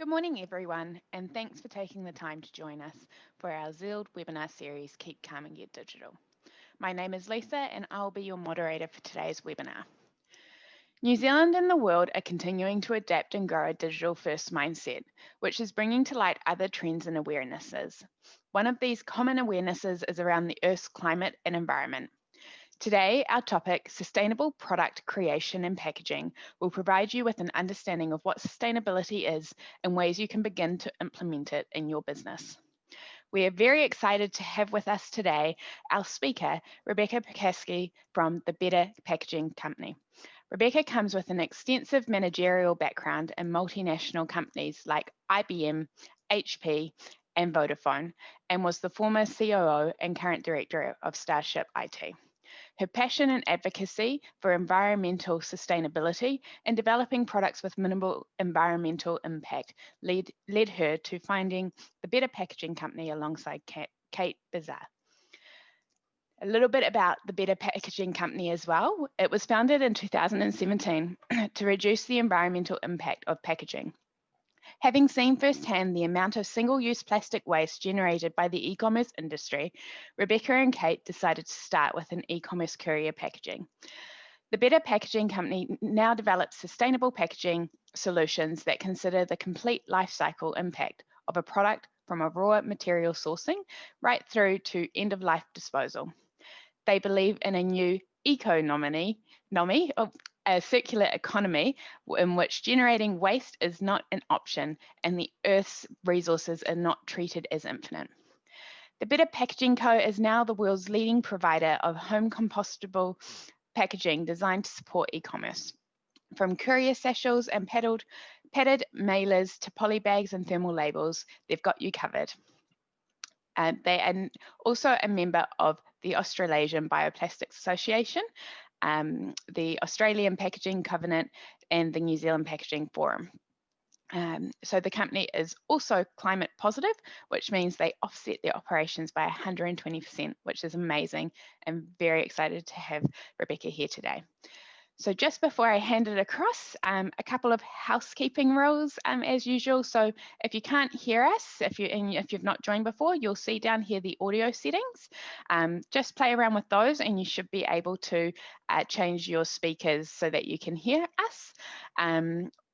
Good morning, everyone, and thanks for taking the time to join us for our Zeald webinar series, Keep Calm and Get Digital. My name is Lisa, and I'll be your moderator for today's webinar. New Zealand and the world are continuing to adapt and grow a digital-first mindset, which is bringing to light other trends and awarenesses. One of these common awarenesses is around the Earth's climate and environment. Today, our topic, Sustainable Product Creation and Packaging, will provide you with an understanding of what sustainability is and ways you can begin to implement it in your business. We are very excited to have with us today our speaker, Rebecca Percasky from the Better Packaging Company. Rebecca comes with an extensive managerial background in multinational companies like IBM, HP, and Vodafone, and was the former COO and current director of Starship IT. Her passion and advocacy for environmental sustainability and developing products with minimal environmental impact led her to finding the Better Packaging Company alongside Kate Bizarre. A little bit about the Better Packaging Company as well. It was founded in 2017 to reduce the environmental impact of packaging. Having seen firsthand the amount of single-use plastic waste generated by the e-commerce industry, Rebecca and Kate decided to start with an e-commerce courier packaging. The Better Packaging Company now develops sustainable packaging solutions that consider the complete life cycle impact of a product from a raw material sourcing right through to end-of-life disposal. They believe in a new economy, a circular economy in which generating waste is not an option and the Earth's resources are not treated as infinite. The Better Packaging Co. is now the world's leading provider of home compostable packaging designed to support e-commerce. From courier sachets and padded mailers to poly bags and thermal labels, they've got you covered. They are also a member of the Australasian Bioplastics Association, the Australian Packaging Covenant, and the New Zealand Packaging Forum. So the company is also climate positive, which means they offset their operations by 120%, which is amazing. I'm very excited to have Rebecca here today. So just before I hand it across, a couple of housekeeping rules as usual. So if you can't hear us, if you've not joined before, you'll see down here the audio settings. Just play around with those and you should be able to change your speakers so that you can hear us.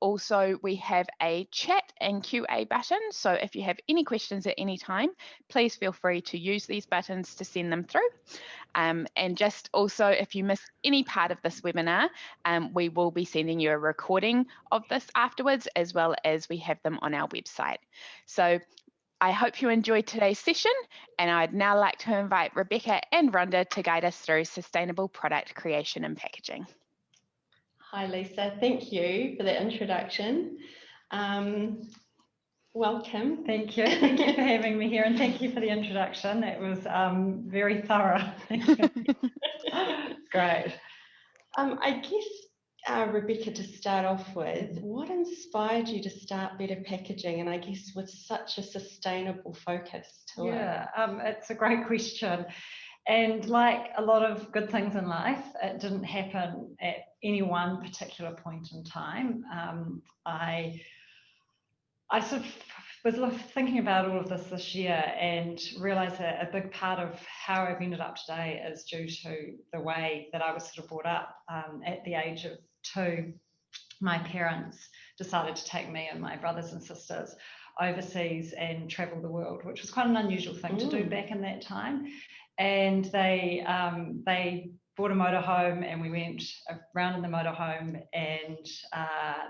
Also, we have a chat and QA button. So if you have any questions at any time, please feel free to use these buttons to send them through. And just also, if you miss any part of this webinar, we will be sending you a recording of this afterwards, as well as we have them on our website. So I hope you enjoyed today's session, and I'd now like to invite Rebecca and Rhonda to guide us through sustainable product creation and packaging. Hi Lisa, thank you for the introduction. Welcome. Thank you for having me here, and thank you for the introduction. It was very thorough. Thank you. Great. I guess, Rebecca, to start off with, what inspired you to start Better Packaging, and I guess with such a sustainable focus to it? It's a great question. And like a lot of good things in life, it didn't happen at any one particular point in time. I sort of was thinking about all of this year and realised that a big part of how I've ended up today is due to the way that I was sort of brought up. At the age of 2, my parents decided to take me and my brothers and sisters overseas and travel the world, which was quite an unusual thing to do back in that time. And they bought a motorhome and we went around in the motorhome, and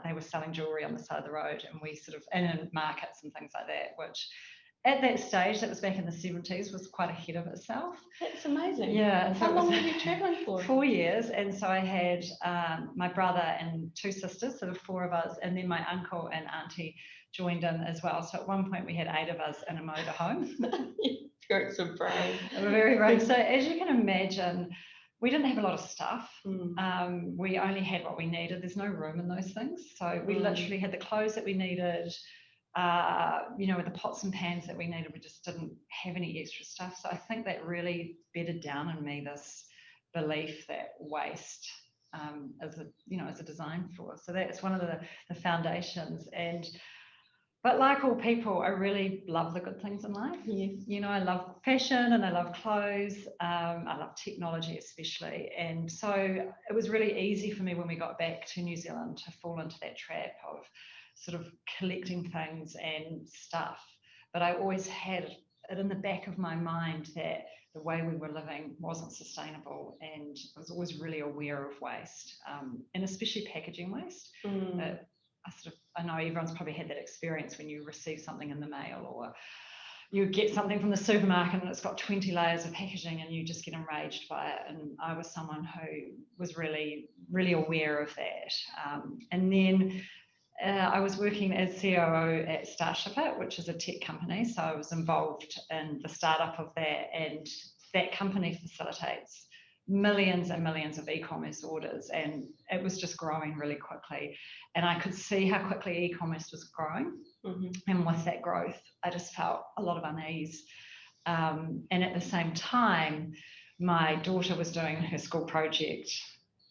they were selling jewellery on the side of the road, and we sort of, and in markets and things like that, which at that stage, that was back in the 70s, was quite ahead of itself. That's amazing. Yeah. How long were you travelling for? 4 years. And so I had my brother and 2 sisters, so the 4 of us, and then my uncle and auntie joined in as well. So at one point we had 8 of us in a motorhome. You're so brave. We're very brave. So as you can imagine, we didn't have a lot of stuff. We only had what we needed. There's no room in those things. So we literally had the clothes that we needed, with the pots and pans that we needed. We just didn't have any extra stuff. So I think that really bedded down in me this belief that waste is a design force. So that's one of the foundations. But like all people, I really love the good things in life. Yes. You know, I love fashion and I love clothes. I love technology especially. And so it was really easy for me when we got back to New Zealand to fall into that trap of sort of collecting things and stuff. But I always had it in the back of my mind that the way we were living wasn't sustainable, and I was always really aware of waste, and especially packaging waste. I know everyone's probably had that experience when you receive something in the mail, or you get something from the supermarket and it's got 20 layers of packaging and you just get enraged by it. And I was someone who was really, really aware of that. And then I was working as COO at Starship It, which is a tech company. So I was involved in the startup of that, and that company facilitates millions and millions of e-commerce orders, and it was just growing really quickly. And I could see how quickly e-commerce was growing. And with that growth, I just felt a lot of unease. And at the same time, my daughter was doing her school project,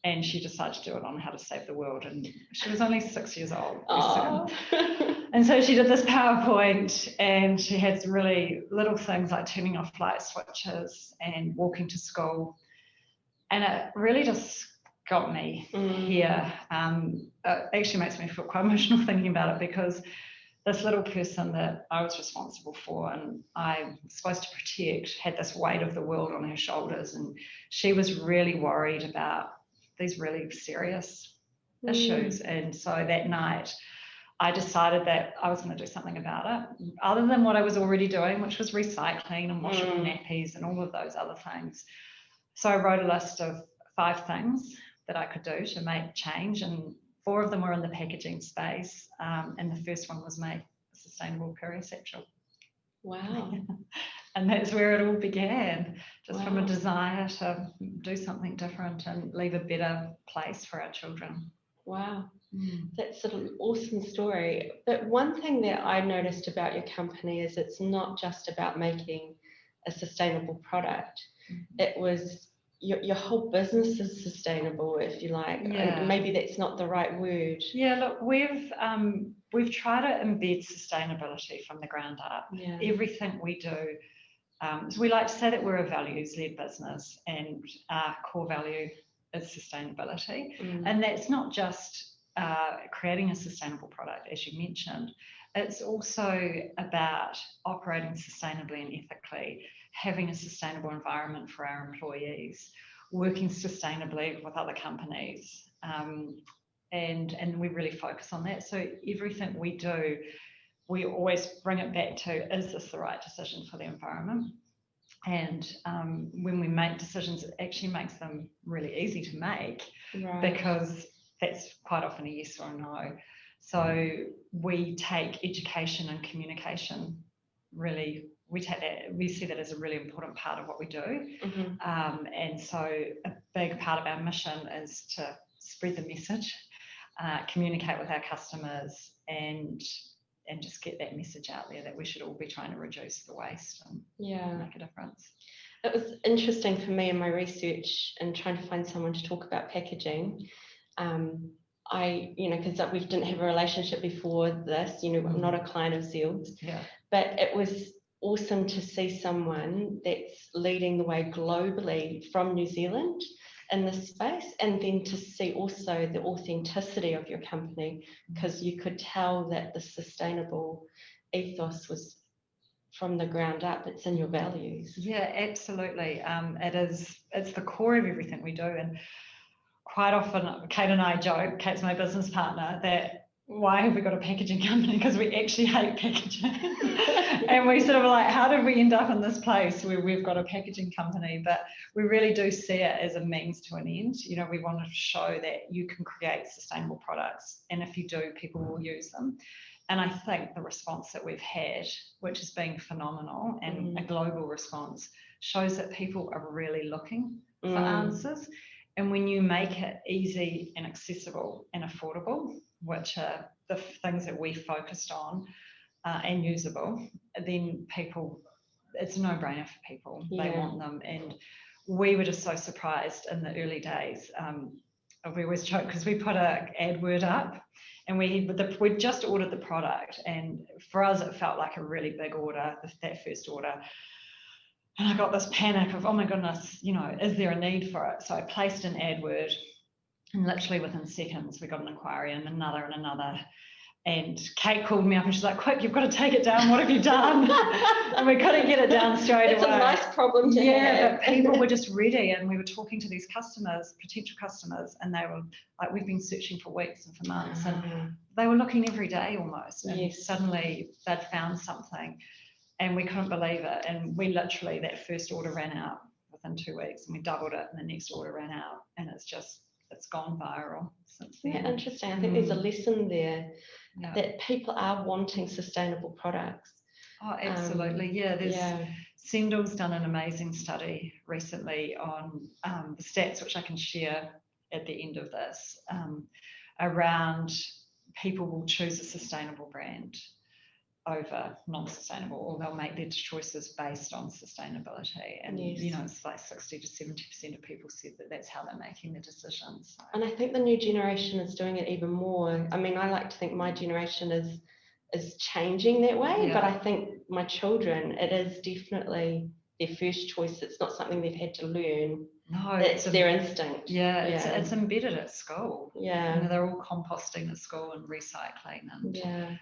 and she decided to do it on how to save the world. And she was only 6 years old. And so she did this PowerPoint, and she had some really little things like turning off light switches and walking to school. And it really just got me here. It actually makes me feel quite emotional thinking about it, because this little person that I was responsible for and I was supposed to protect had this weight of the world on her shoulders, and she was really worried about these really serious issues. And so that night I decided that I was going to do something about it, other than what I was already doing, which was recycling and washable nappies and all of those other things. So I wrote a list of 5 things that I could do to make change, and 4 of them were in the packaging space, and the first one was make a sustainable courier satchel. Wow. And that's where it all began, just from a desire to do something different and leave a better place for our children. Wow. That's an awesome story. But one thing that I noticed about your company is it's not just about making a sustainable product. It was your whole business is sustainable, if you like. Maybe that's not the right word. Yeah, look, we've tried to embed sustainability from the ground up. Everything we do. So we like to say that we're a values-led business, and our core value is sustainability. And that's not just creating a sustainable product, as you mentioned. It's also about operating sustainably and ethically, having a sustainable environment for our employees, working sustainably with other companies. And we really focus on that. So everything we do, we always bring it back to, is this the right decision for the environment? And when we make decisions, it actually makes them really easy to make, because that's quite often a yes or a no. So we take education and communication really, we see that as a really important part of what we do. And so a big part of our mission is to spread the message, communicate with our customers, and just get that message out there that we should all be trying to reduce the waste and make a difference. It was interesting for me in my research and trying to find someone to talk about packaging. Because we didn't have a relationship before this, I'm not a client of Zeald, but it was awesome to see someone that's leading the way globally from New Zealand in this space, and then to see also the authenticity of your company, because you could tell that the sustainable ethos was from the ground up. It's in your values. Yeah, absolutely. It's the core of everything we do. And quite often Kate and I joke, Kate's my business partner, that why have we got a packaging company? Because we actually hate packaging. And we sort of like, how did we end up in this place where we've got a packaging company? But we really do see it as a means to an end. We want to show that you can create sustainable products, and if you do, people will use them. And I think the response that we've had, which has been phenomenal, and a global response, shows that people are really looking for answers. And when you make it easy and accessible and affordable, which are the things that we focused on, and usable, then people, it's a no-brainer for people. They want them. And we were just so surprised in the early days. we always joke because we put a Adword up, and we just ordered the product, and for us it felt like a really big order, that first order. And I got this panic of, oh my goodness, is there a need for it? So I placed an Adword, and literally within seconds we got an inquiry and another. And Kate called me up and she's like, quick, you've got to take it down. What have you done? And we couldn't get it down straight away. It's a nice problem to have. Yeah, but people were just ready, and we were talking to these customers, potential customers, and they were like, we've been searching for weeks and for months, and they were looking every day almost, and suddenly they'd found something, and we couldn't believe it. And we literally, that first order ran out within 2 weeks, and we doubled it, and the next order ran out, and it's gone viral since then. Yeah, interesting. I think there's a lesson there that people are wanting sustainable products. Oh, absolutely. Zeald's done an amazing study recently on the stats, which I can share at the end of this, around people will choose a sustainable brand over non-sustainable, or they'll make their choices based on sustainability. And it's like 60 to 70% of people said that that's how they're making their decisions. So. And I think the new generation is doing it even more. I mean, I like to think my generation is changing that way, but I think my children, it is definitely their first choice. It's not something they've had to learn. No, it's their instinct. Yeah, it's embedded at school. Yeah, they're all composting at school and recycling, and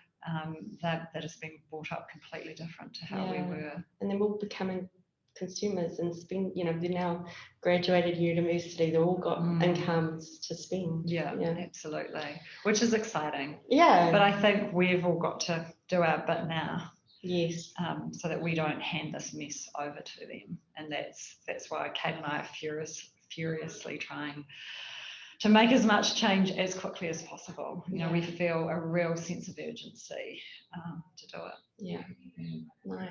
that has been brought up completely different to how we were. And then we're becoming consumers and spend. They're now graduated university. They've all got incomes to spend. Yeah, absolutely, which is exciting. Yeah, but I think we've all got to do our bit now. Yes. So that we don't hand this mess over to them, and that's why Kate and I are furiously trying to make as much change as quickly as possible. We feel a real sense of urgency to do it. Yeah, nice.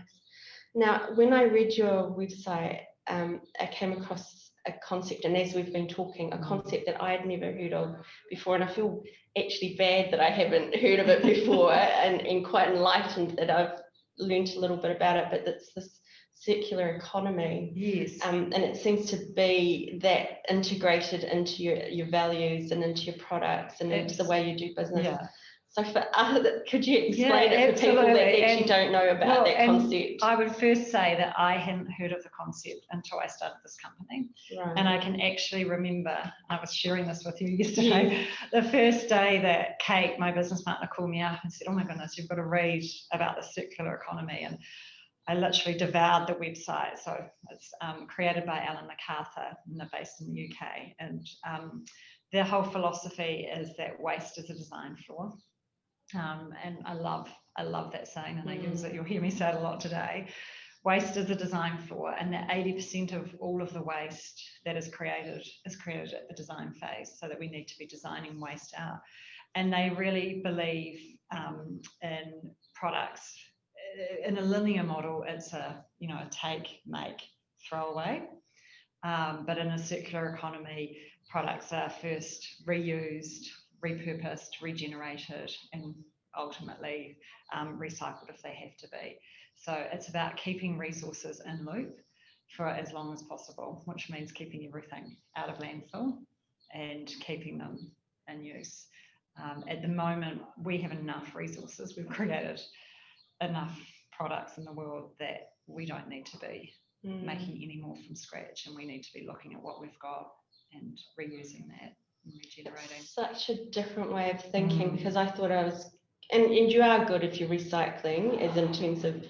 Now, when I read your website, I came across a concept, and as we've been talking, a concept that I had never heard of before, and I feel actually bad that I haven't heard of it before, and quite enlightened that I've learned a little bit about it, but it's this circular economy. Yes. And it seems to be that integrated into your values and into your products and into the way you do business. Yeah. So could you explain it for people that actually don't know about that concept? I would first say that I hadn't heard of the concept until I started this company. Right. And I can actually remember, I was sharing this with you yesterday, the first day that Kate, my business partner, called me up and said, oh my goodness, you've got to read about the circular economy. And I literally devoured the website. So it's created by MacArthur, and they're based in the UK. And their whole philosophy is that waste is a design flaw. And I love that saying, and I use it. You'll hear me say it a lot today. Waste is a design flaw, and that 80% of all of the waste that is created at the design phase, so that we need to be designing waste out. And they really believe in products. In a linear model, it's a take, make, throw away. But in a circular economy, products are first reused, repurposed, regenerated, and ultimately recycled if they have to be. So it's about keeping resources in loop for as long as possible, which means keeping everything out of landfill and keeping them in use. At the moment, we have enough resources. We've created enough products in the world that we don't need to be making any more from scratch, and we need to be looking at what we've got and reusing that and regenerating. Such a different way of thinking, because I thought I was, and you are good if you're recycling, as in terms of,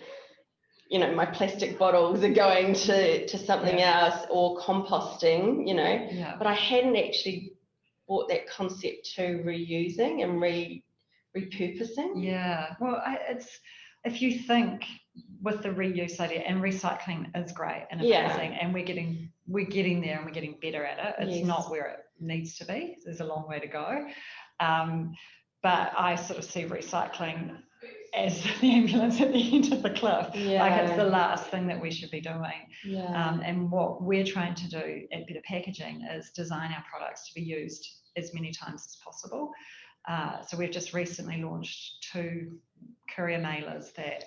my plastic bottles are going to something else, or composting, but I hadn't actually brought that concept to reusing and repurposing. Yeah, well, if you think with the reuse idea, and recycling is great and amazing, and we're getting there and we're getting better at it. It's not where it needs to be. There's a long way to go. But I sort of see recycling as the ambulance at the end of the cliff. Like it's the last thing that we should be doing. And what we're trying to do at Better Packaging is design our products to be used as many times as possible. So we've just recently launched 2 courier mailers that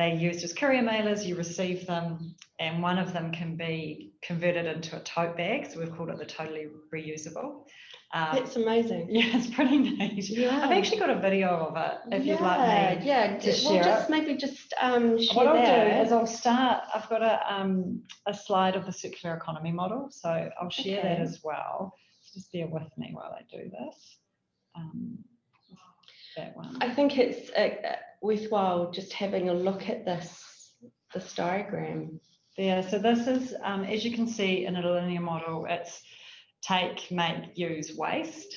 They're used as courier mailers, you receive them, and one of them can be converted into a tote bag, so we've called it the totally reusable. That's amazing. Yeah, it's pretty neat. Yeah. I've actually got a video of it if you'd like me to share share what I'll that. do is I'll start, I've got a slide of the circular economy model, so I'll share that as well. Just bear with me while I do this. That one. I think it's worthwhile just having a look at this diagram. Yeah, so this is, as you can see in a linear model, it's take, make, use, waste.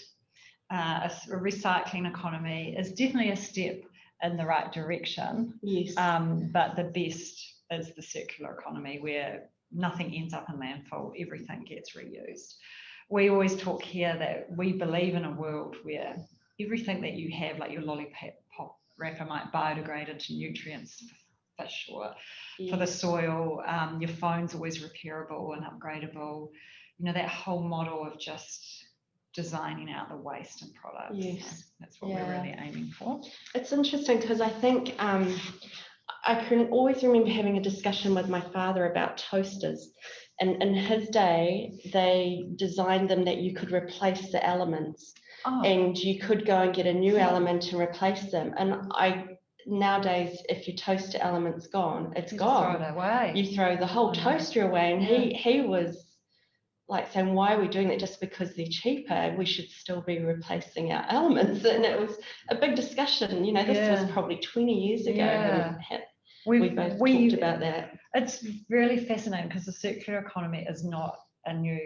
A recycling economy is definitely a step in the right direction. Yes. But the best is the circular economy, where nothing ends up in landfill, everything gets reused. We always talk here that we believe in a world where everything that you have, like your lollipop wrapper, might biodegrade into nutrients for fish or for the soil. Your phone's always repairable and upgradable. You know, that whole model of just designing out the waste and products. Yes. That's what we're really aiming for. It's interesting because I think I can always remember having a discussion with my father about toasters. And in his day, they designed them that you could replace the elements. And you could go and get a new element and replace them. And nowadays, if your toaster element's gone, it's gone. Throw it away. You throw the whole toaster away. And he was like saying, why are we doing that? Just because they're cheaper, we should still be replacing our elements. And it was a big discussion. You know, this was probably 20 years ago. Yeah. We both talked about that. It's really fascinating because the circular economy is not a new,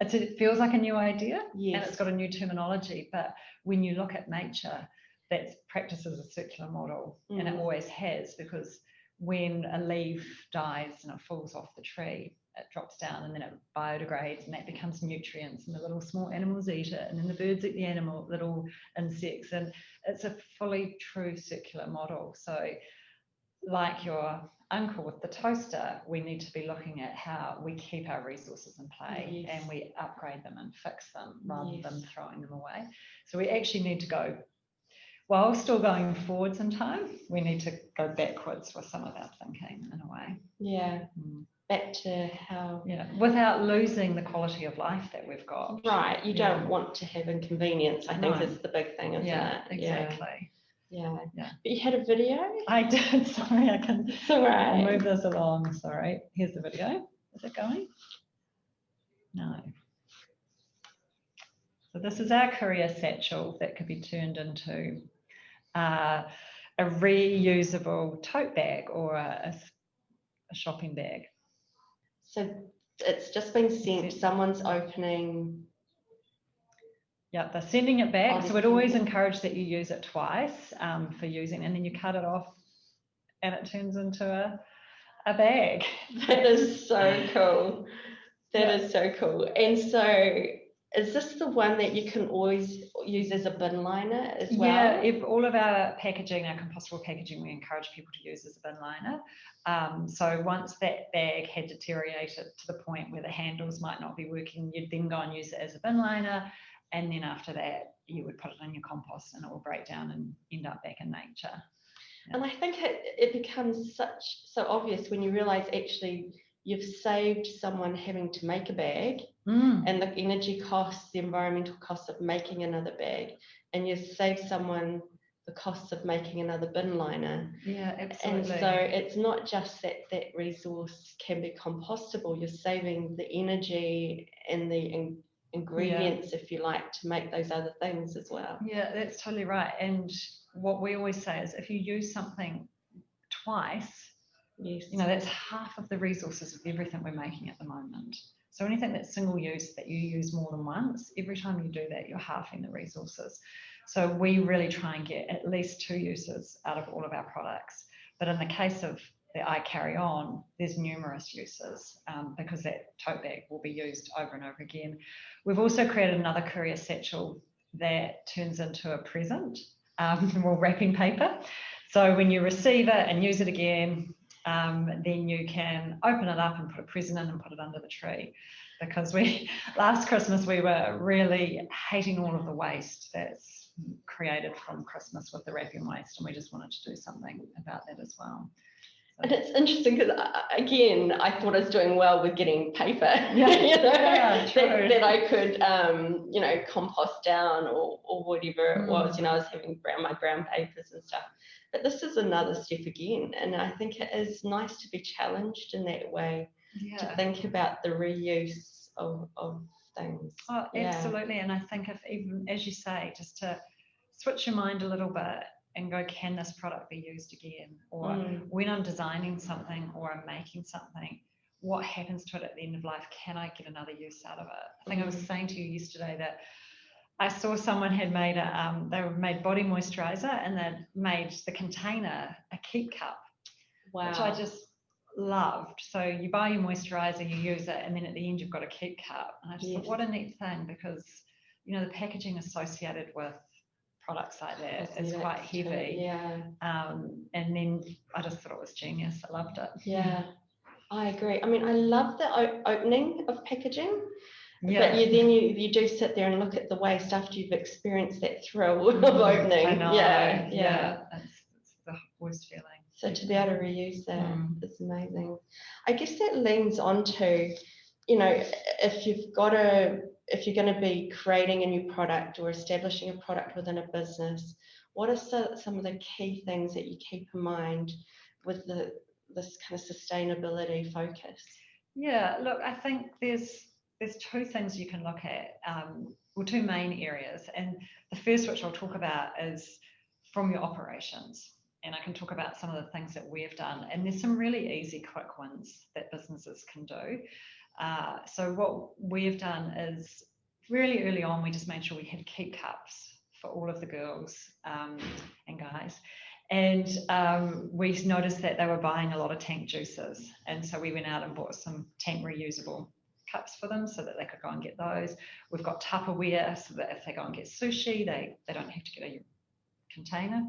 it feels like a new idea, and it's got a new terminology. But when you look at nature, that practices a circular model, and it always has, because when a leaf dies and it falls off the tree, it drops down and then it biodegrades, and that becomes nutrients, and the little small animals eat it, and then the birds eat the little insects, and it's a fully true circular model. So like your uncle with the toaster, we need to be looking at how we keep our resources in play and we upgrade them and fix them rather than throwing them away. So we actually need to go, while still going forwards in time, we need to go backwards with some of our thinking in a way. Yeah. Back to how... Yeah, without losing the quality of life that we've got. Right, you don't want to have inconvenience, I think is the big thing, isn't it? Exactly. Yeah. But you had a video? I did, sorry, I can it's all right. I'll move this along, sorry. Here's the video. Is it going? No. So this is our courier satchel that could be turned into a reusable tote bag or a shopping bag. So it's just been sent, someone's opening. Yeah, they're sending it back. So we'd always encourage that you use it twice for using, and then you cut it off and it turns into a bag. That is so cool. That is so cool. And so is this the one that you can always use as a bin liner as well? Yeah, if all of our packaging, our compostable packaging, we encourage people to use as a bin liner. So once that bag had deteriorated to the point where the handles might not be working, you'd then go and use it as a bin liner. And then after that, you would put it in your compost and it will break down and end up back in nature. Yeah. And I think it becomes so obvious when you realise actually you've saved someone having to make a bag and the energy costs, the environmental costs of making another bag, and you've saved someone the costs of making another bin liner. Yeah, absolutely. And so it's not just that resource can be compostable, you're saving the energy and the ingredients, if you like, to make those other things as well. Yeah, that's totally right. And what we always say is if you use something twice, you know, that's half of the resources of everything we're making at the moment. So anything that's single use that you use more than once, every time you do that, you're halving the resources. So we really try and get at least 2 uses out of all of our products. But in the case of the I Carry On, there's numerous uses because that tote bag will be used over and over again. We've also created another courier satchel that turns into a present, or wrapping paper. So when you receive it and use it again, then you can open it up and put a present in and put it under the tree. Because last Christmas we were really hating all of the waste that's created from Christmas with the wrapping waste, and we just wanted to do something about that as well. And it's interesting because, again, I thought I was doing well with getting paper, that I could, compost down or whatever it was. I was having my brown papers and stuff. But this is another step again. And I think it is nice to be challenged in that way, to think about the reuse of things. Oh, absolutely. And I think if even, as you say, just to switch your mind a little bit and go, can this product be used again? Or when I'm designing something or I'm making something, what happens to it at the end of life? Can I get another use out of it? I think I was saying to you yesterday that I saw someone had made they made body moisturizer, and they'd made the container a keep cup, which I just loved. So you buy your moisturizer, you use it, and then at the end you've got a keep cup. And I just thought, what a neat thing, because the packaging associated with products like that is quite heavy. And then I just thought it was genius. I loved it. I agree. I mean, I love the opening of packaging, but you do sit there and look at the waste after you've experienced that thrill of opening. I know. It's the worst feeling. So to be able to reuse that is amazing. I guess that leans on to, if you're going to be creating a new product or establishing a product within a business, what are some of the key things that you keep in mind with this kind of sustainability focus? Yeah, look, I think there's two things you can look at, two main areas. And the first, which I'll talk about, is from your operations. And I can talk about some of the things that we've done. And there's some really easy, quick wins that businesses can do. So what we've done is really early on, we just made sure we had keep cups for all of the girls and guys. And we noticed that they were buying a lot of tank juices. And so we went out and bought some tank reusable cups for them so that they could go and get those. We've got Tupperware so that if they go and get sushi, they don't have to get a container.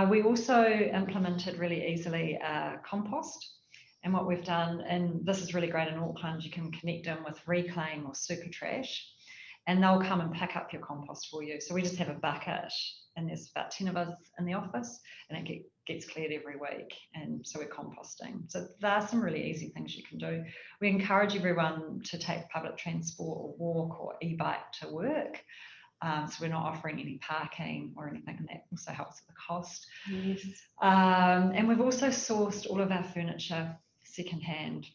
We also implemented really easily compost. And what we've done, and this is really great in Auckland, you can connect them with Reclaim or Super Trash, and they'll come and pick up your compost for you. So we just have a bucket, and there's about 10 of us in the office, and it gets cleared every week. And so we're composting. So there are some really easy things you can do. We encourage everyone to take public transport or walk or e-bike to work. So we're not offering any parking or anything, and that also helps with the cost. Yes. And we've also sourced all of our furniture secondhand,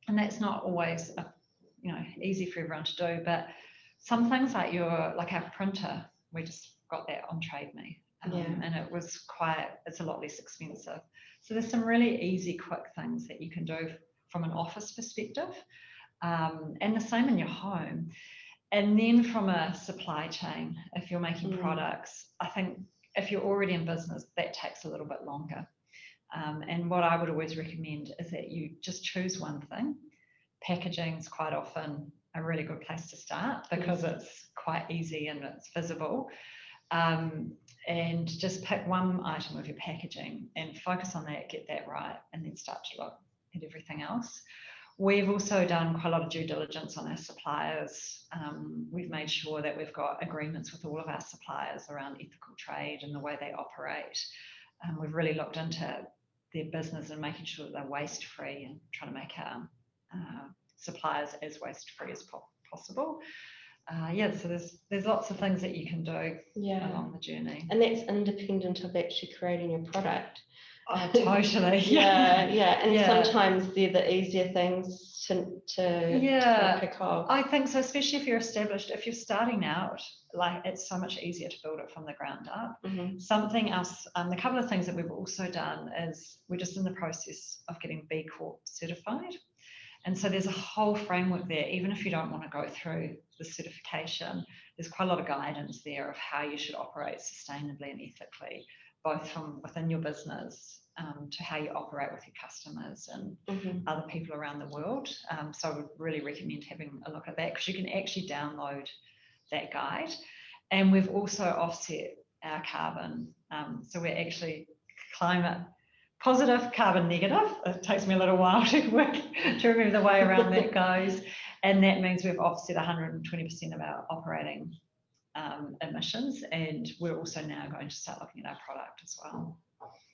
and that's not always easy for everyone to do. But some things like our printer, we just got that on Trade Me, and it's a lot less expensive. So there's some really easy, quick things that you can do from an office perspective, and the same in your home. And then from a supply chain, if you're making products, I think if you're already in business, that takes a little bit longer. And what I would always recommend is that you just choose one thing. Packaging is quite often a really good place to start because it's quite easy and it's visible. And just pick one item of your packaging and focus on that, get that right, and then start to look at everything else. We've also done quite a lot of due diligence on our suppliers. We've made sure that we've got agreements with all of our suppliers around ethical trade and the way they operate. We've really looked into their business and making sure that they're waste-free and trying to make our suppliers as waste-free as possible. So there's lots of things that you can do along the journey. And that's independent of actually creating your product. Oh, totally. And sometimes they're the easier things to pick off. I think so, especially if you're established. If you're starting out, it's so much easier to build it from the ground up. Something else, a couple of things that we've also done is we're just in the process of getting BCorp certified. And so there's a whole framework there. Even if you don't want to go through the certification, there's quite a lot of guidance there of how you should operate sustainably and ethically, both from within your business to how you operate with your customers and other people around the world. So I would really recommend having a look at that, because you can actually download that guide. And we've also offset our carbon. So we're actually climate positive, carbon negative. It takes me a little while to remember the way around that goes. And that means we've offset 120% of our operating emissions, and we're also now going to start looking at our product as well.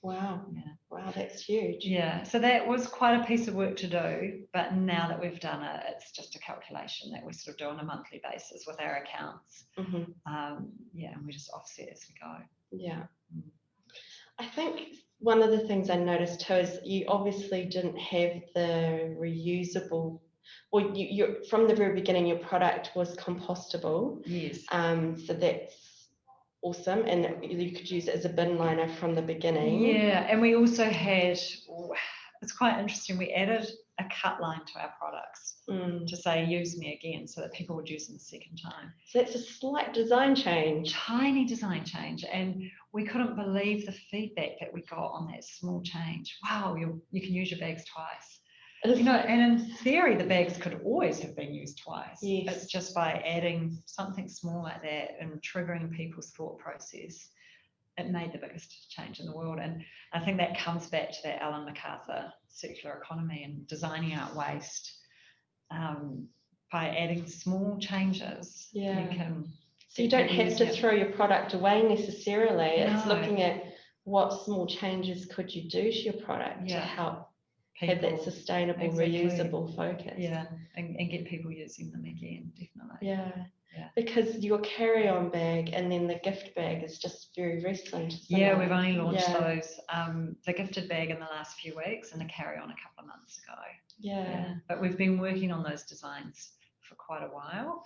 Wow. Yeah. Wow, that's huge. Yeah, so that was quite a piece of work to do, but now that we've done it, it's just a calculation that we sort of do on a monthly basis with our accounts. Yeah, and we just offset as we go. Yeah. I think one of the things I noticed too is you obviously didn't have the reusable, or you from the very beginning your product was compostable. Yes. So that's awesome, and you could use it as a bin liner from the beginning. Yeah, and we also had, it's quite interesting, we added a cut line to our products to say use me again, so that people would use them a second time. So that's a slight design change. Tiny design change, and we couldn't believe the feedback that we got on that small change. Wow, you can use your bags twice. You know, and in theory, the bags could always have been used twice. Yes. It's just by adding something small like that and triggering people's thought process, it made the biggest change in the world. And I think that comes back to that Ellen MacArthur circular economy and designing out waste. By adding small changes, Yeah. you can. So you don't have to throw your product away necessarily. No. It's looking at what small changes could you do to your product to help have that sustainable, reusable focus. Yeah, and get people using them again, definitely. Yeah. Because your carry-on bag and then the gift bag is just very recent. Yeah, we've only launched those. The gifted bag in the last few weeks and the carry-on a couple of months ago. Yeah. But we've been working on those designs for quite a while.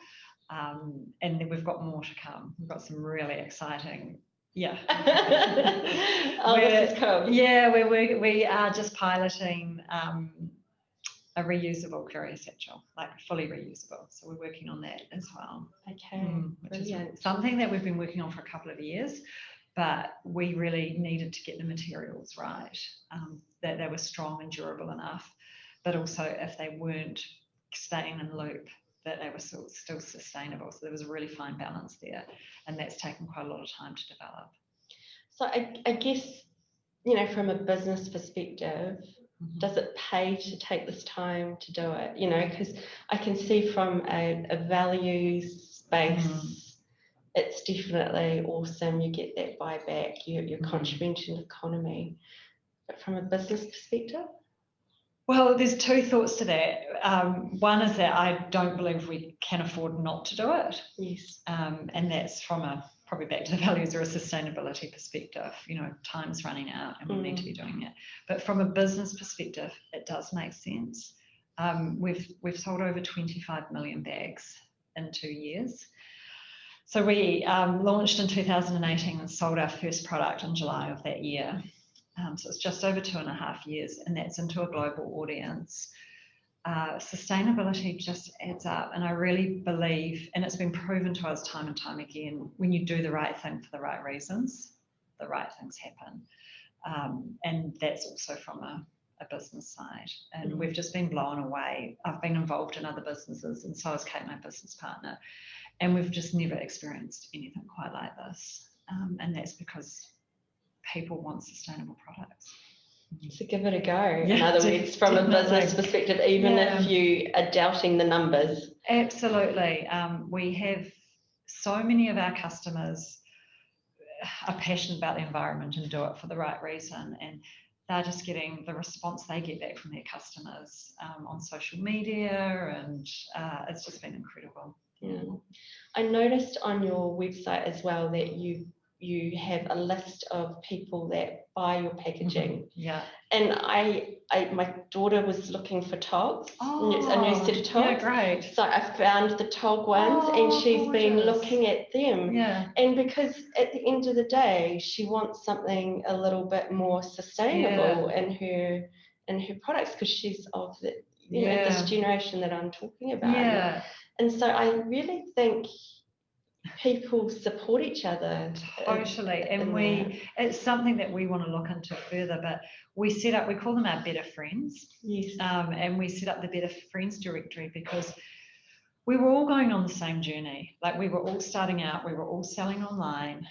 And then we've got more to come. We've got some really exciting. Yeah. This is cool. Yeah, we are just piloting a reusable courier satchel, like fully reusable. So we're working on that as well. Okay. Which is something that we've been working on for a couple of years, but we really needed to get the materials right, that they were strong and durable enough, but also if they weren't staying in loop, that they were still sustainable. So there was a really fine balance there, and that's taken quite a lot of time to develop. So I guess, you know, from a business perspective, does it pay to take this time to do it? You know, because I can see from a values base, it's definitely awesome. You get that buyback, you're contributing to the economy. But from a business perspective? Well, there's two thoughts to that. One is that I don't believe we can afford not to do it. Yes. And that's from probably back to the values or a sustainability perspective. You know, time's running out and we need to be doing it. But from a business perspective, it does make sense. We've sold over 25 million bags in 2 years. So we launched in 2018 and sold our first product in July of that year. So it's just over 2.5 years, and that's into a global audience. Sustainability just adds up, and I really believe, and it's been proven to us time and time again, when you do the right thing for the right reasons, the right things happen. And that's also from a business side, and we've just been blown away. I've been involved in other businesses, and so has Kate, my business partner, and we've just never experienced anything quite like this. And that's because people want sustainable products. So give it a go. In other words, from a business perspective, even if you are doubting the numbers. Absolutely. We have so many of our customers are passionate about the environment and do it for the right reason, and they're just getting the response they get back from their customers on social media, and it's just been incredible. Yeah. I noticed on your website as well that you have a list of people that buy your packaging. Yeah. And my daughter was looking for togs, a new set of togs. Yeah, great. So I found the tog ones, and she's been looking at them. Yeah. And because at the end of the day, she wants something a little bit more sustainable in her products, because she's of the this generation that I'm talking about. Yeah. And so I really think people support each other. Totally. And it's something that we want to look into further, but we call them our better friends. Yes. And we set up the Better Friends directory because we were all going on the same journey. Like, we were all starting out, we were all selling online,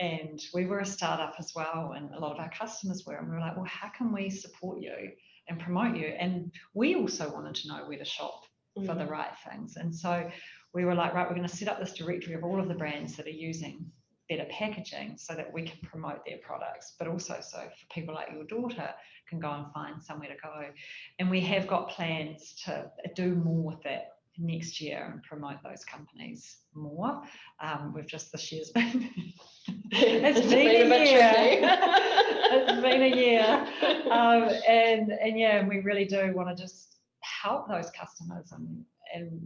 and we were a startup as well, and a lot of our customers were, and we were like, well, how can we support you and promote you? And we also wanted to know where to shop for the right things. And so we were like, right, we're going to set up this directory of all of the brands that are using better packaging so that we can promote their products, but also so for people like your daughter can go and find somewhere to go. And we have got plans to do more with that next year and promote those companies more. We've just, this year's been it's been a year. It's been a year. And yeah, we really do want to just help those customers and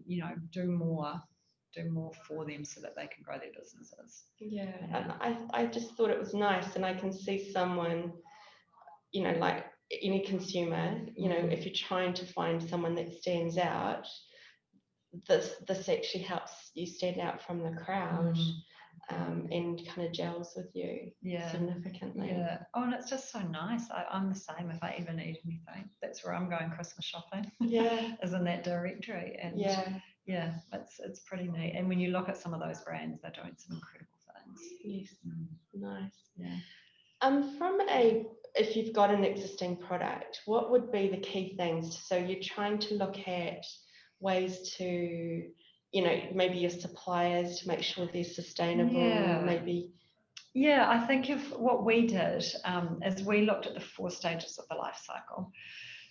you know, do more for them so that they can grow their businesses. Yeah, and I just thought it was nice, and I can see someone, you know, like any consumer, you know, if you're trying to find someone that stands out, this actually helps you stand out from the crowd. And kind of gels with you significantly. Yeah. Oh, and it's just so nice. I'm the same. If I ever need anything, that's where I'm going Christmas shopping. Yeah. Is in that directory. And yeah, it's pretty neat. And when you look at some of those brands, they're doing some incredible things. Yes. Nice. Yeah. If you've got an existing product, what would be the key things? So you're trying to look at ways to, you know, maybe your suppliers to make sure they're sustainable, maybe. Yeah, I think what we did is we looked at the 4 stages of the life cycle.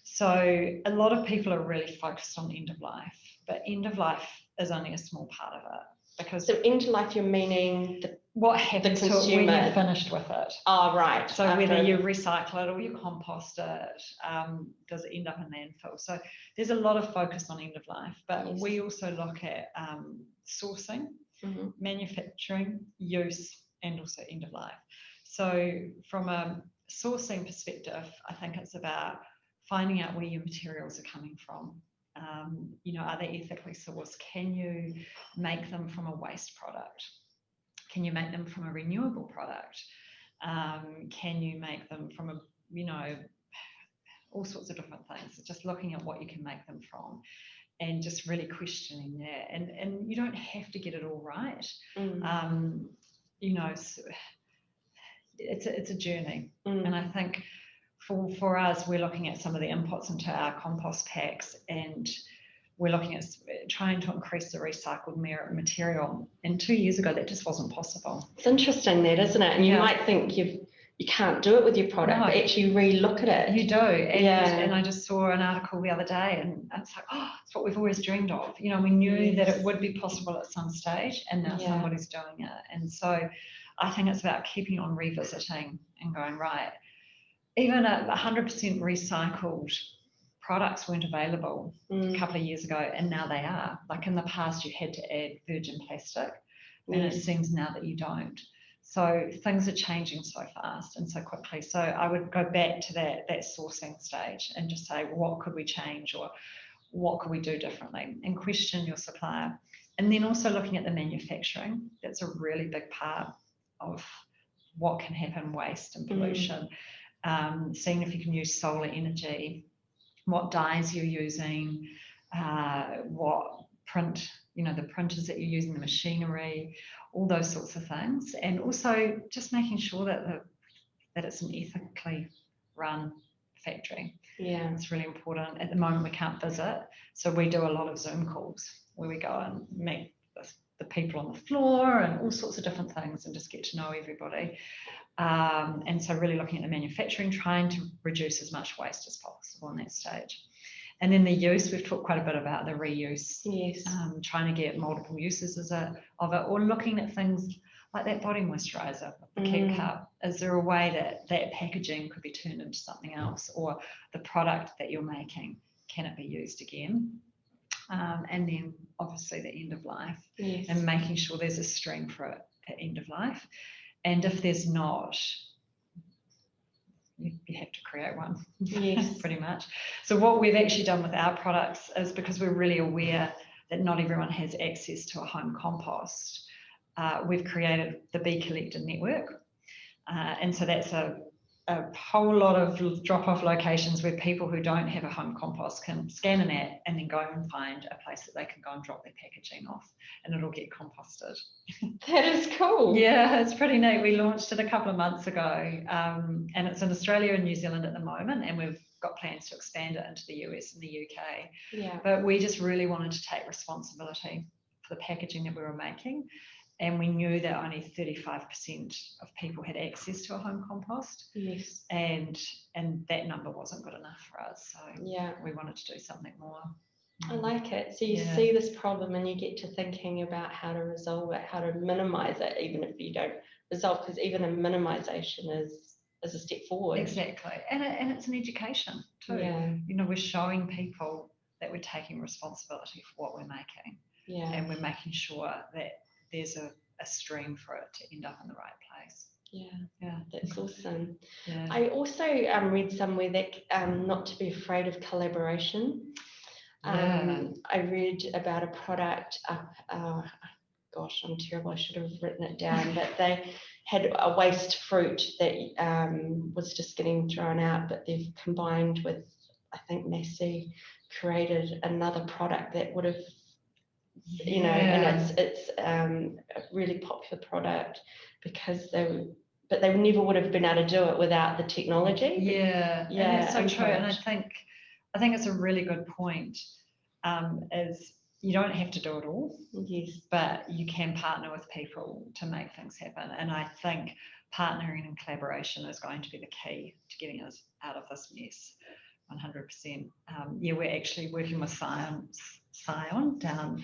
So a lot of people are really focused on end of life, but end of life is only a small part of it. Because so end of life, you're meaning what happens to it when you're finished with it. Oh, right. So whether you recycle it or you compost it, does it end up in landfill? So there's a lot of focus on end of life, but we also look at sourcing, manufacturing, use, and also end of life. So from a sourcing perspective, I think it's about finding out where your materials are coming from. You know, are they ethically sourced? Can you make them from a waste product? Can you make them from a renewable product? Can you make them from a, you know, all sorts of different things. Just looking at what you can make them from and just really questioning that. And you don't have to get it all right. You know, it's a journey. And I think for us, we're looking at some of the inputs into our compost packs, and we're looking at trying to increase the recycled material. And 2 years ago, that just wasn't possible. It's interesting that, isn't it? And you might think you can't do it with your product, but actually re-look at it. You do. And I just saw an article the other day, and it's like, oh, it's what we've always dreamed of. You know, we knew that it would be possible at some stage, and now somebody's doing it. And so I think it's about keeping on revisiting and going, right, even 100% recycled products weren't available a couple of years ago, and now they are. Like in the past, you had to add virgin plastic, and it seems now that you don't. So things are changing so fast and so quickly. So I would go back to that sourcing stage and just say, what could we change, or what could we do differently, and question your supplier. And then also looking at the manufacturing. That's a really big part of what can happen, waste and pollution. Seeing if you can use solar energy, what dyes you're using, what print, you know, the printers that you're using, the machinery, all those sorts of things. And also just making sure that it's an ethically run factory. Yeah, it's really important. At the moment, we can't visit, so we do a lot of Zoom calls where we go and meet the people on the floor and all sorts of different things and just get to know everybody. And so really looking at the manufacturing, trying to reduce as much waste as possible in that stage. And then the use, we've talked quite a bit about the reuse. Yes. Trying to get multiple uses of it, or looking at things like that body moisturiser, the Keep Cup. Is there a way that packaging could be turned into something else, or the product that you're making, can it be used again? And then obviously the end of life, and making sure there's a stream for it at end of life. And if there's not, you have to create one, pretty much. So what we've actually done with our products is, because we're really aware that not everyone has access to a home compost, we've created the Be Collected network. And so that's a whole lot of drop-off locations where people who don't have a home compost can scan an app and then go and find a place that they can go and drop their packaging off, and it'll get composted. That is cool. Yeah, it's pretty neat. We launched it a couple of months ago, and it's in Australia and New Zealand at the moment, and we've got plans to expand it into the US and the UK. Yeah. But we just really wanted to take responsibility for the packaging that we were making. And we knew that only 35% of people had access to a home compost. Yes. And that number wasn't good enough for us. So yeah, we wanted to do something more. I like it. So you see this problem and you get to thinking about how to resolve it, how to minimize it, even if you don't resolve, because even a minimization is a step forward. Exactly. And it's an education too. Yeah. You know, we're showing people that we're taking responsibility for what we're making. Yeah. And we're making sure that there's a stream for it to end up in the right place. Yeah, that's awesome. Yeah. I also read somewhere that not to be afraid of collaboration. I read about a product up, gosh, I'm terrible, I should have written it down, but they had a waste fruit that was just getting thrown out, but they've combined with, I think Massey created another product that would have, you know, and it's a really popular product because they never would have been able to do it without the technology. Yeah, and that's so true. And I think it's a really good point. Is you don't have to do it all. Yes, but you can partner with people to make things happen. And I think partnering and collaboration is going to be the key to getting us out of this mess. 100%. We're actually working with Scion down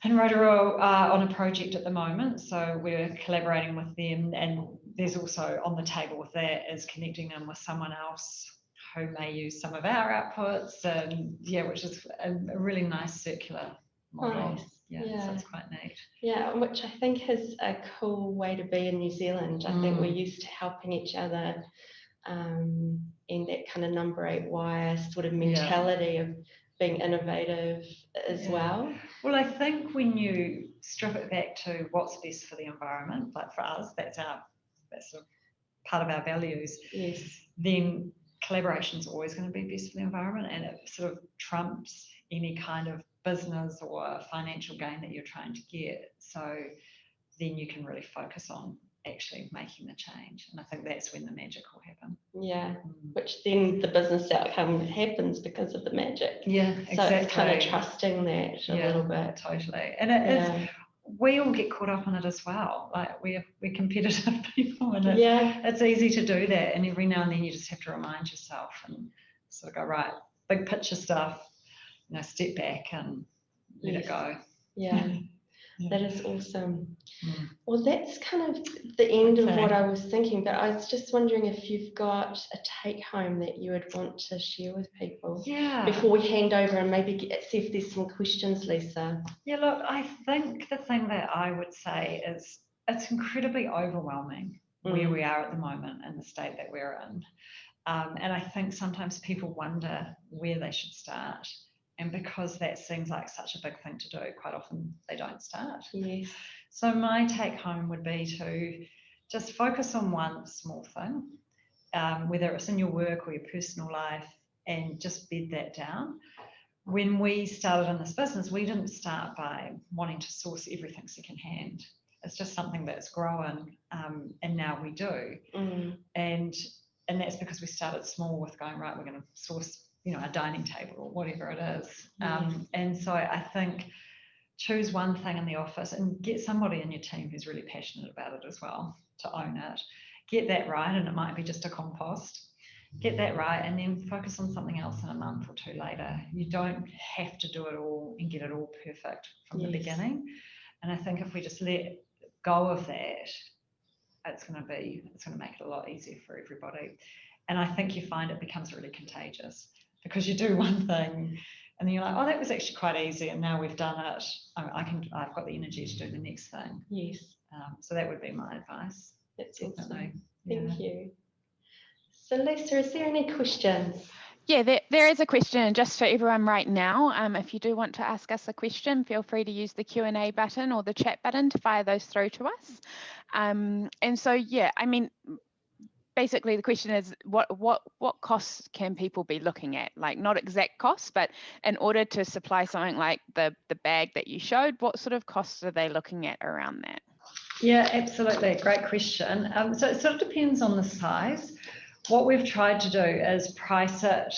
in Rotorua on a project at the moment. So we're collaborating with them, and there's also on the table with that is connecting them with someone else who may use some of our outputs, and which is a really nice circular model. Nice. So it's quite neat. Yeah, which I think is a cool way to be in New Zealand. I think we're used to helping each other, and that kind of number 8 wire sort of mentality of being innovative as well. Well, I think when you strip it back to what's best for the environment, like for us, that's sort of part of our values. Yes. Then collaboration is always going to be best for the environment, and it sort of trumps any kind of business or financial gain that you're trying to get. So then you can really focus on actually making the change, and I think that's when the magic will happen. Which then the business outcome happens because of the magic. Exactly. So it's kind of trusting that a little bit. Totally. And it is, we all get caught up in it as well. Like we're competitive people, and it's easy to do that, and every now and then you just have to remind yourself and sort of go, right, big picture stuff, step back and let it go. That is awesome. Well, that's kind of the end of what I was thinking, but I was just wondering if you've got a take home that you would want to share with people before we hand over, and maybe see if there's some questions, Lisa. Look, I think the thing that I would say is it's incredibly overwhelming where we are at the moment and the state that we're in. And I think sometimes people wonder where they should start. And because that seems like such a big thing to do, quite often they don't start. Yes. So my take home would be to just focus on one small thing, whether it's in your work or your personal life, and just bed that down. When we started in this business, we didn't start by wanting to source everything secondhand. It's just something that's grown, and now we do. And that's because we started small with going, right, we're going to source a dining table or whatever it is. And so I think choose one thing in the office and get somebody in your team who's really passionate about it as well to own it. Get that right, and it might be just a compost. Get that right, and then focus on something else in a month or two later. You don't have to do it all and get it all perfect from the beginning. And I think if we just let go of that, it's going to make it a lot easier for everybody. And I think you find it becomes really contagious, because you do one thing and then you're like, oh, that was actually quite easy, and now we've done it, I've got the energy to do the next thing. Yes. So that would be my advice. That's awesome. Thank you. So Lisa, is there any questions? There is a question just for everyone right now. If you do want to ask us a question, feel free to use the Q&A button or the chat button to fire those through to us. And so, I mean, basically the question is what costs can people be looking at? Like, not exact costs, but in order to supply something like the bag that you showed, what sort of costs are they looking at around that? Yeah, absolutely. Great question. So it sort of depends on the size. What we've tried to do is price it.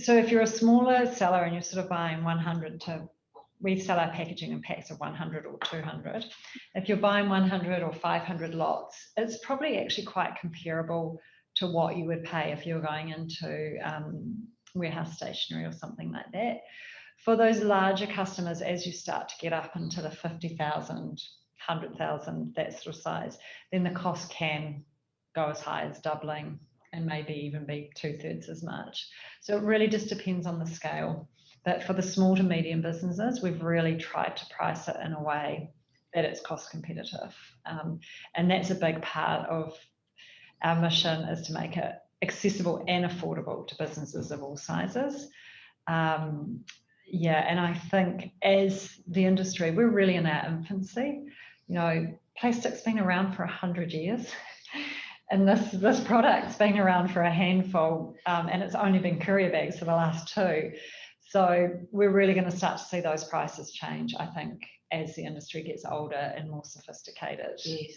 So if you're a smaller seller and you're sort of buying 100 to we sell our packaging in packs of 100 or 200. If you're buying 100 or 500 lots, it's probably actually quite comparable to what you would pay if you were going into warehouse stationery or something like that. For those larger customers, as you start to get up into the 50,000, 100,000, that sort of size, then the cost can go as high as doubling and maybe even be 2/3 as much. So it really just depends on the scale. But for the small to medium businesses, we've really tried to price it in a way that it's cost competitive. And that's a big part of our mission, is to make it accessible and affordable to businesses of all sizes. Yeah, and I think as the industry, we're really in our infancy. You know, plastic's been around for 100 years. And this product's been around for a handful, and it's only been courier bags for the last 2. So we're really going to start to see those prices change, I think, as the industry gets older and more sophisticated. Yes.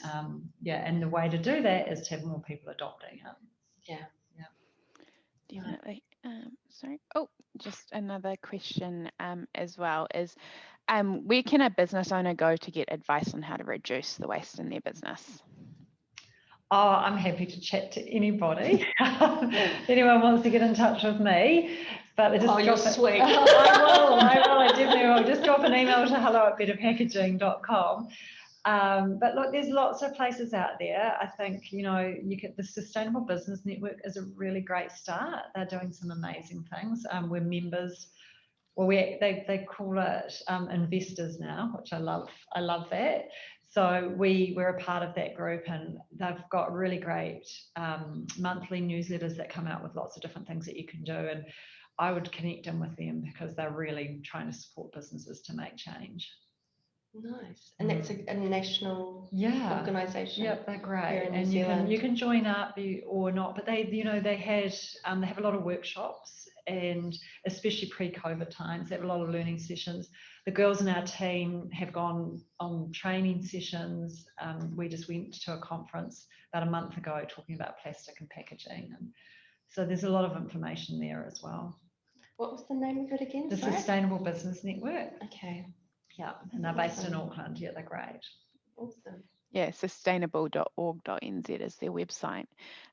Yeah, and the way to do that is to have more people adopting it. Yeah. Definitely. Sorry. Oh, just another question as well is, where can a business owner go to get advice on how to reduce the waste in their business? Oh, I'm happy to chat to anybody. If anyone wants to get in touch with me. But just you're sweet. I will. I definitely will. Just drop an email to hello@betterpackaging.com. But look, there's lots of places out there. I think, you know, the Sustainable Business Network is a really great start. They're doing some amazing things. We're members. Well, they call it investors now, which I love. I love that. So we're a part of that group, and they've got really great monthly newsletters that come out with lots of different things that you can do. And I would connect in with them because they're really trying to support businesses to make change. Nice. And that's a national organisation. Yep, they're great. And you can join up or not, but they have a lot of workshops, and especially pre-COVID times, they have a lot of learning sessions. The girls in our team have gone on training sessions. We just went to a conference about a month ago talking about plastic and packaging. And so there's a lot of information there as well. What was the name of it again? The Sustainable Business Network. Okay. Yeah, and they're based in Auckland. Yeah, they're great. Awesome. Yeah, sustainableorgNZ is their website.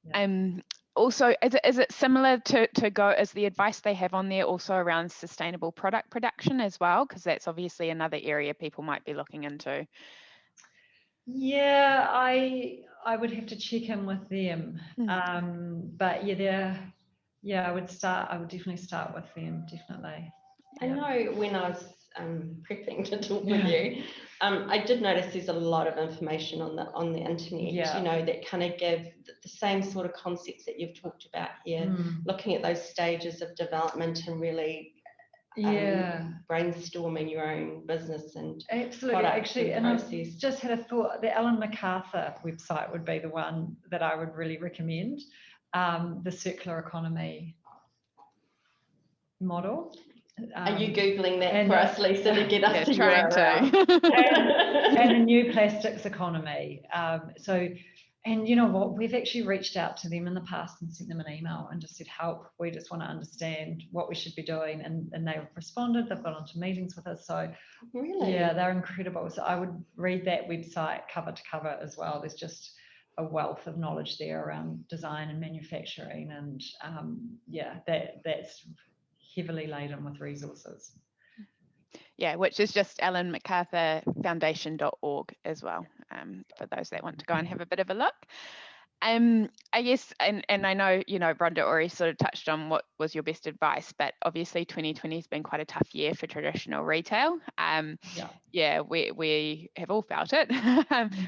Yeah. Also, is it similar to go as the advice they have on there also around sustainable product production as well? Because that's obviously another area people might be looking into. Yeah, I would have to check in with them. But I would definitely start with them, definitely. I know when I was prepping to talk with you, I did notice there's a lot of information on the internet, you know, that kind of give the same sort of concepts that you've talked about here, looking at those stages of development and really brainstorming your own business and absolutely. Actually, and I've just had a thought. The Ellen MacArthur website would be the one that I would really recommend. The circular economy model. Are you Googling that for us, Lisa, to get us to trying to? And the new plastics economy. And you know what? We've actually reached out to them in the past and sent them an email and just said, help. We just want to understand what we should be doing. And they've responded. They've gone on to meetings with us. So really, yeah, they're incredible. So I would read that website cover to cover as well. There's just a wealth of knowledge there around design and manufacturing, and that's heavily laden with resources. Yeah, which is just ellenmacarthurfoundation.org as well, for those that want to go and have a bit of a look. I guess, and I know, you know, Rhonda already sort of touched on what was your best advice, but obviously 2020 has been quite a tough year for traditional retail. We have all felt it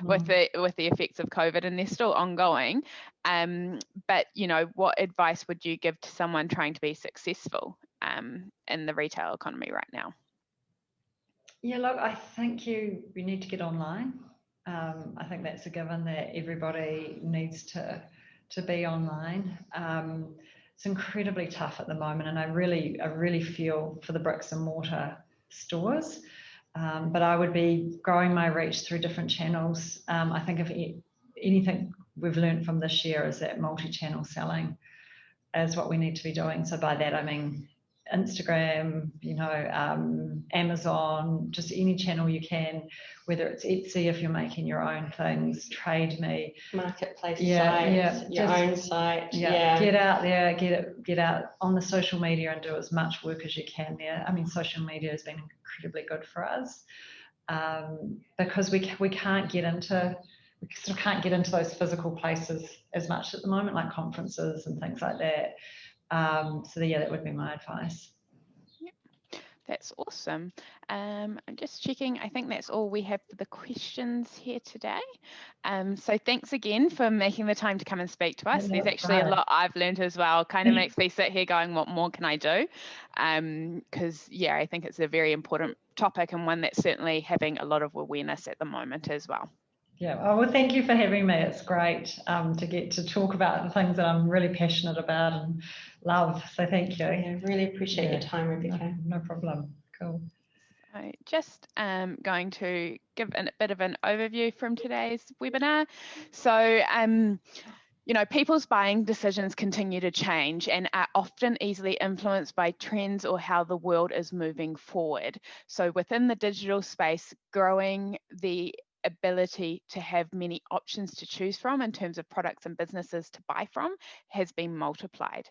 with the effects of COVID, and they're still ongoing. But, you know, what advice would you give to someone trying to be successful in the retail economy right now? Yeah, look, I think we need to get online. I think that's a given that everybody needs to be online. It's incredibly tough at the moment, and I really feel for the bricks and mortar stores. But I would be growing my reach through different channels. I think if anything we've learned from this year is that multi-channel selling is what we need to be doing. So by that I mean Instagram, Amazon, just any channel you can, whether it's Etsy if you're making your own things, Trade Me, marketplace sites, your own site. Get out there, get out on the social media and do as much work as you can there. I mean, social media has been incredibly good for us because we can't get into. We sort of can't get into those physical places as much at the moment, like conferences and things like that. So yeah, that would be my advice. Yep, that's awesome. I'm just checking. I think that's all we have for the questions here today. So thanks again for making the time to come and speak to us. There's actually a lot I've learned as well. Kind of makes me sit here going, what more can I do? Because yeah, I think it's a very important topic and one that's certainly having a lot of awareness at the moment as well. Yeah, well, thank you for having me. It's great to get to talk about the things that I'm really passionate about and love. So thank you. Yeah, really appreciate your time, Rebecca. No problem. Cool. So just going to give a bit of an overview from today's webinar. So, people's buying decisions continue to change and are often easily influenced by trends or how the world is moving forward. So within the digital space, growing the ability to have many options to choose from in terms of products and businesses to buy from has been multiplied.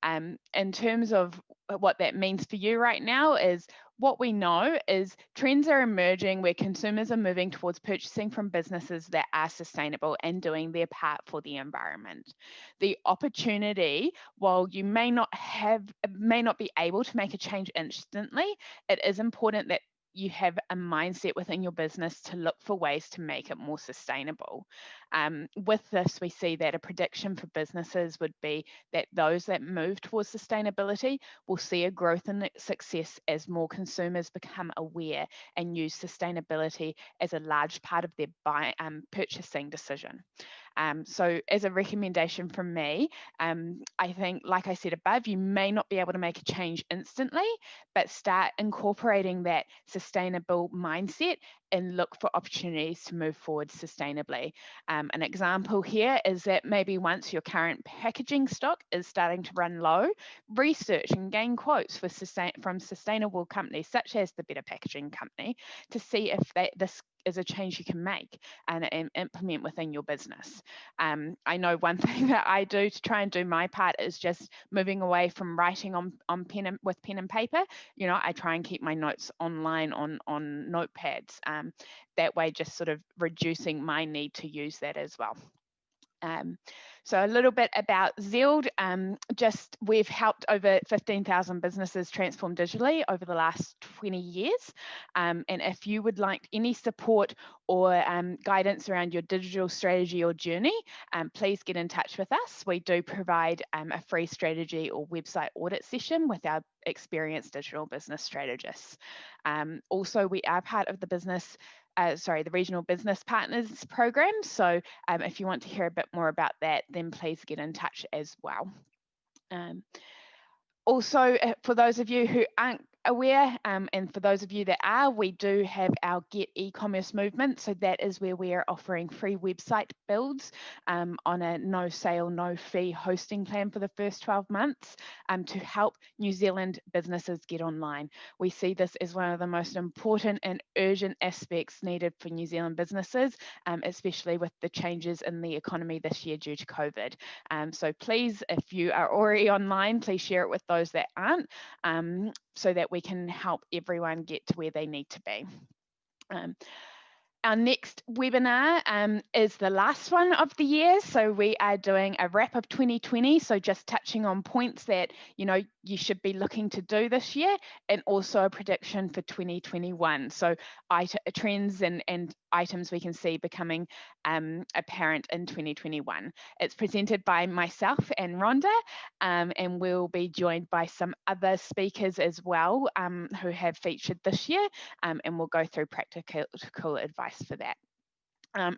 In terms of what that means for you right now is what we know is trends are emerging where consumers are moving towards purchasing from businesses that are sustainable and doing their part for the environment. The opportunity, while you may not be able to make a change instantly, it is important that you have a mindset within your business to look for ways to make it more sustainable. With this, we see that a prediction for businesses would be that those that move towards sustainability will see a growth in success as more consumers become aware and use sustainability as a large part of their purchasing decision. So as a recommendation from me, I think, like I said above, you may not be able to make a change instantly, but start incorporating that sustainable mindset and look for opportunities to move forward sustainably. An example here is that maybe once your current packaging stock is starting to run low, research and gain quotes from sustainable companies such as the Better Packaging Company to see if this is a change you can make and implement within your business. I know one thing that I do to try and do my part is just moving away from writing on pen and paper. I try and keep my notes online on notepads. That way, just sort of reducing my need to use that as well. So a little bit about Zeald. We've helped over 15,000 businesses transform digitally over the last 20 years. And if you would like any support or guidance around your digital strategy or journey, please get in touch with us. We do provide a free strategy or website audit session with our experienced digital business strategists. Also, we are part of the the Regional Business Partners program. So if you want to hear a bit more about that, then please get in touch as well. Also, for those of you who aren't aware, and for those of you that are, we do have our Get E-commerce movement. So that is where we are offering free website builds on a no sale, no fee hosting plan for the first 12 months to help New Zealand businesses get online. We see this as one of the most important and urgent aspects needed for New Zealand businesses, especially with the changes in the economy this year due to COVID. So please, if you are already online, please share it with those that aren't, so that we can help everyone get to where they need to be. Our next webinar is the last one of the year. So we are doing a wrap of 2020. So just touching on points that, you should be looking to do this year, and also a prediction for 2021. So trends and items we can see becoming apparent in 2021. It's presented by myself and Rhonda, and we'll be joined by some other speakers as well who have featured this year, and we'll go through practical advice for that.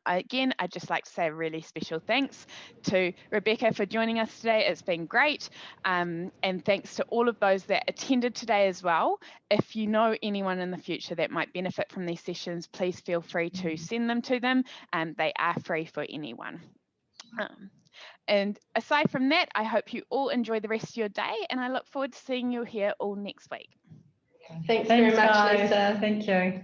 Again, I'd just like to say a really special thanks to Rebecca for joining us today. It's been great. And thanks to all of those that attended today as well. If you know anyone in the future that might benefit from these sessions, please feel free to send them to them, and they are free for anyone. And aside from that, I hope you all enjoy the rest of your day, and I look forward to seeing you here all next week. Thanks very much, guys. Lisa. Thank you.